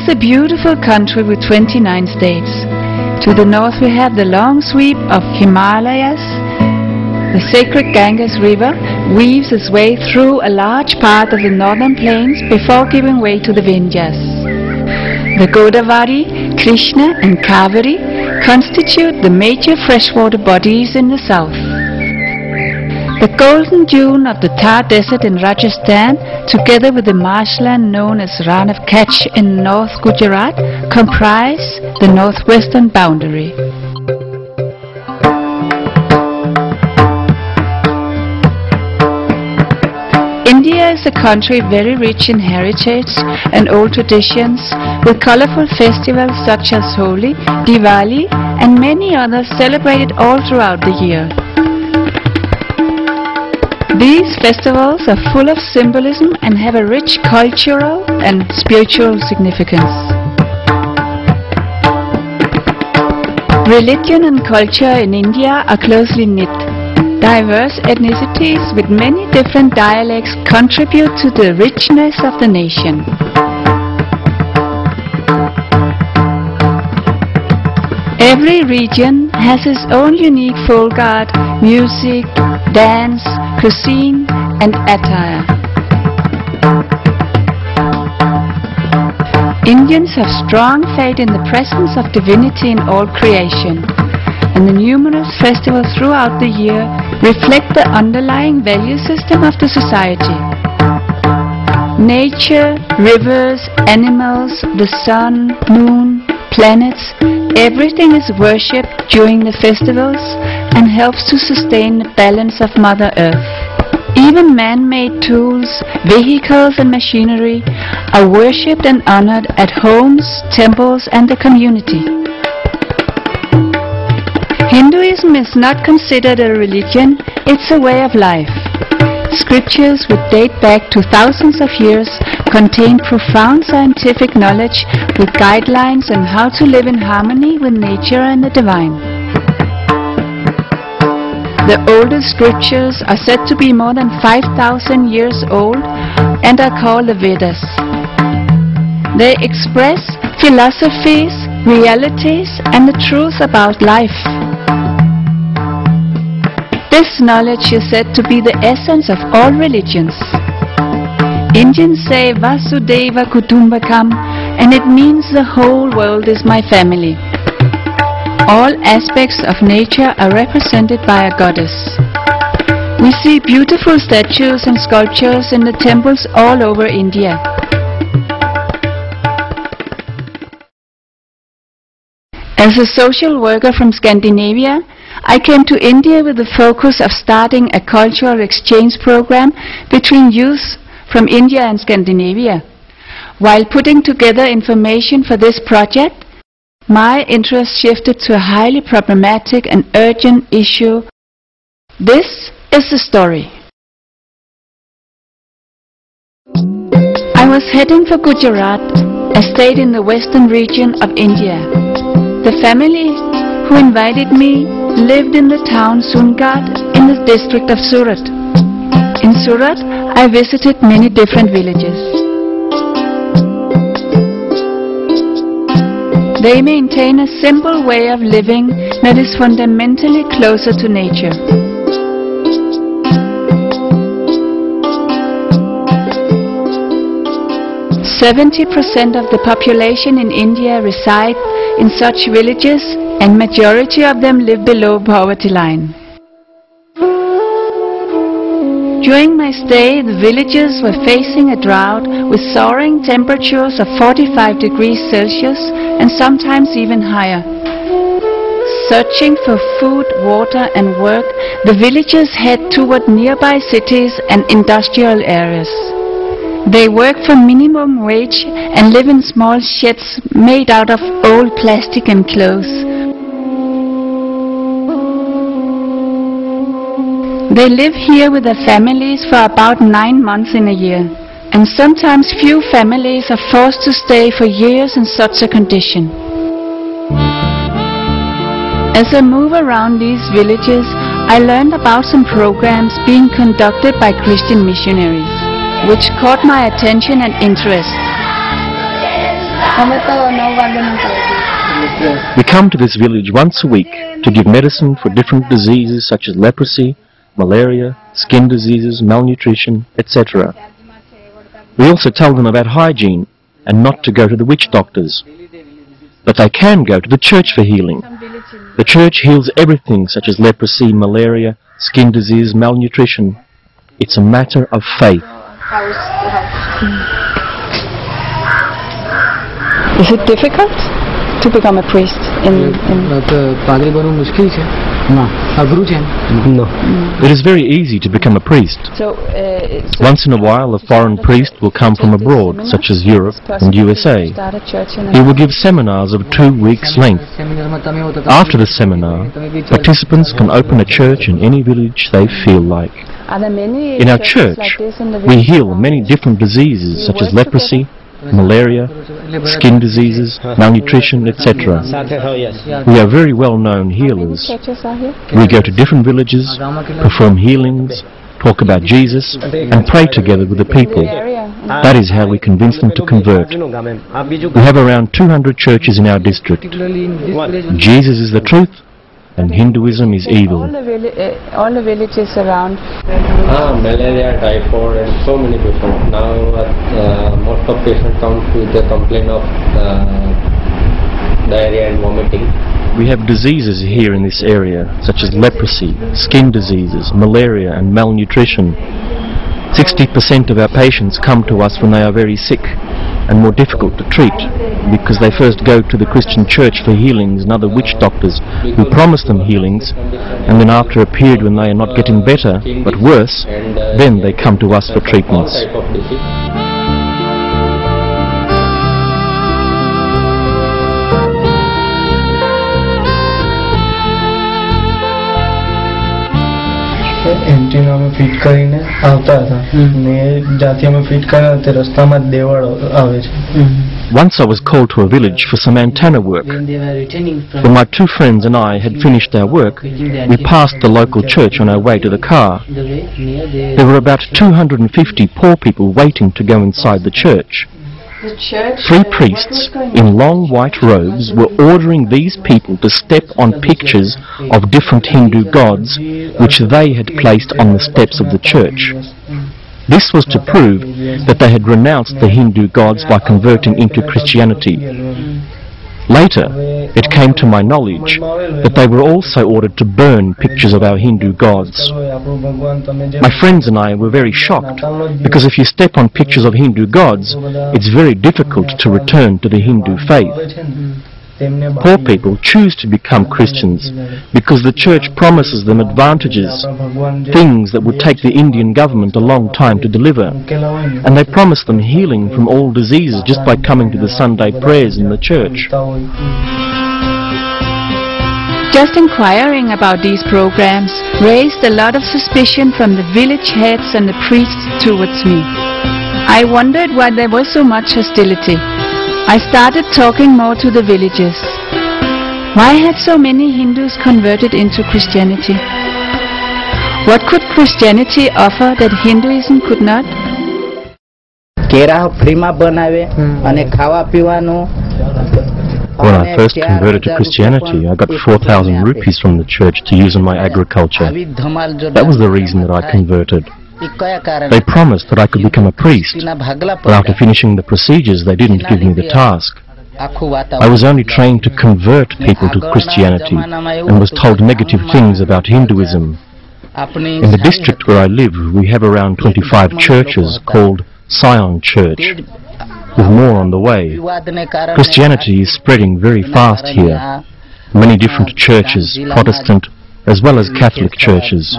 is a beautiful country with 29 states. To the north we have the long sweep of Himalayas. The sacred Ganges River weaves its way through a large part of the northern plains before giving way to the Vindhyas. The Godavari, Krishna and Kaveri constitute the major freshwater bodies in the south. The golden dune of the Thar Desert in Rajasthan, together with the marshland known as Rann of Kutch in North Gujarat, comprise the northwestern boundary. India is a country very rich in heritage and old traditions, with colorful festivals such as Holi, Diwali and many others celebrated all throughout the year. These festivals are full of symbolism and have a rich cultural and spiritual significance. Religion and culture in India are closely knit. Diverse ethnicities with many different dialects contribute to the richness of the nation. Every region has its own unique folk art, music, dance, cuisine and attire. Indians have strong faith in the presence of divinity in all creation, and the numerous festivals throughout the year reflect the underlying value system of the society. Nature, rivers, animals, the sun, moon, planets, everything is worshipped during the festivals and helps to sustain the balance of Mother Earth. Even man-made tools, vehicles and machinery are worshipped and honored at homes, temples and the community. Hinduism is not considered a religion, it's a way of life. Scriptures which date back to thousands of years contain profound scientific knowledge with guidelines on how to live in harmony with nature and the divine. The oldest scriptures are said to be more than 5,000 years old and are called the Vedas. They express philosophies, realities and the truth about life. This knowledge is said to be the essence of all religions. Indians say Vasudhaiva Kutumbakam, and it means the whole world is my family. All aspects of nature are represented by a goddess. We see beautiful statues and sculptures in the temples all over India. As a social worker from Scandinavia, I came to India with the focus of starting a cultural exchange program between youth from India and Scandinavia. While putting together information for this project, my interest shifted to a highly problematic and urgent issue. This is the story. I was heading for Gujarat, a state in the western region of India. The family who invited me lived in the town Sungat in the district of Surat. In Surat, I visited many different villages. They maintain a simple way of living that is fundamentally closer to nature. %70% of the population in India reside in such villages, and majority of them live below poverty line. During my stay, the villagers were facing a drought with soaring temperatures of 45 degrees Celsius and sometimes even higher. Searching for food, water and work, the villagers head toward nearby cities and industrial areas. They work for minimum wage and live in small sheds made out of old plastic and clothes. They live here with their families for about 9 months in a year, and sometimes few families are forced to stay for years in such a condition. As I move around these villages, I learned about some programs being conducted by Christian missionaries, which caught my attention and interest. We come to this village once a week to give medicine for different diseases such as leprosy, malaria, skin diseases, malnutrition, etc. We also tell them about hygiene and not to go to the witch doctors. But they can go to the church for healing. The church heals everything such as leprosy, malaria, skin disease, malnutrition. It's a matter of faith. Is it difficult to become a priest in No. It is very easy to become a priest. Once in a while a foreign priest will come from abroad, such as Europe and USA. He will give seminars of 2 weeks' length. After the seminar, participants can open a church in any village they feel like. In our church, we heal many different diseases such as leprosy, malaria, skin diseases, malnutrition, etc. We are very well-known healers. We go to different villages, perform healings, talk about Jesus, and pray together with the people. That is how we convince them to convert. We have around 200 churches in our district. Jesus is the truth, and Hinduism is evil. All the villages around. Malaria, typhoid, and so many people. Now most of patients come with a complaint of diarrhea and vomiting. We have diseases here in this area, such as leprosy, skin diseases, malaria, and malnutrition. 60% of our patients come to us when they are very sick and more difficult to treat, because they first go to the Christian church for healings and other witch doctors who promise them healings, and then after a period when they are not getting better, but worse, then they come to us for treatments. Antenna में fit કરીને આવતા હતા ને જાતિ અમે fit કર્યા તે રસ્તામાં જ દેવળ આવે છે. Once I was called to a village for some antenna work. When my 2 friends and I had finished our work, we passed the local church on our way to the car. There were about 250 poor people waiting to go inside the church. 3 priests in long white robes were ordering these people to step on pictures of different Hindu gods which they had placed on the steps of the church. This was to prove that they had renounced the Hindu gods by converting into Christianity. Later, it came to my knowledge that they were also ordered to burn pictures of our Hindu gods. My friends and I were very shocked, because if you step on pictures of Hindu gods, it's very difficult to return to the Hindu faith. Poor people choose to become Christians because the church promises them advantages, things that would take the Indian government a long time to deliver, and they promise them healing from all diseases just by coming to the Sunday prayers in the church. Just inquiring about these programs raised a lot of suspicion from the village heads and the priests towards me. I wondered why there was so much hostility. I started talking more to the villagers. Why had so many Hindus converted into Christianity? What could Christianity offer that Hinduism could not? When I first converted to Christianity, I got 4,000 rupees from the church to use in my agriculture. That was the reason that I converted. They promised that I could become a priest, but after finishing the procedures they didn't give me the task. I was only trained to convert people to Christianity and was told negative things about Hinduism. In the district where I live, we have around 25 churches called Sion Church, with more on the way. Christianity is spreading very fast here. Many different churches, Protestant as well as Catholic churches.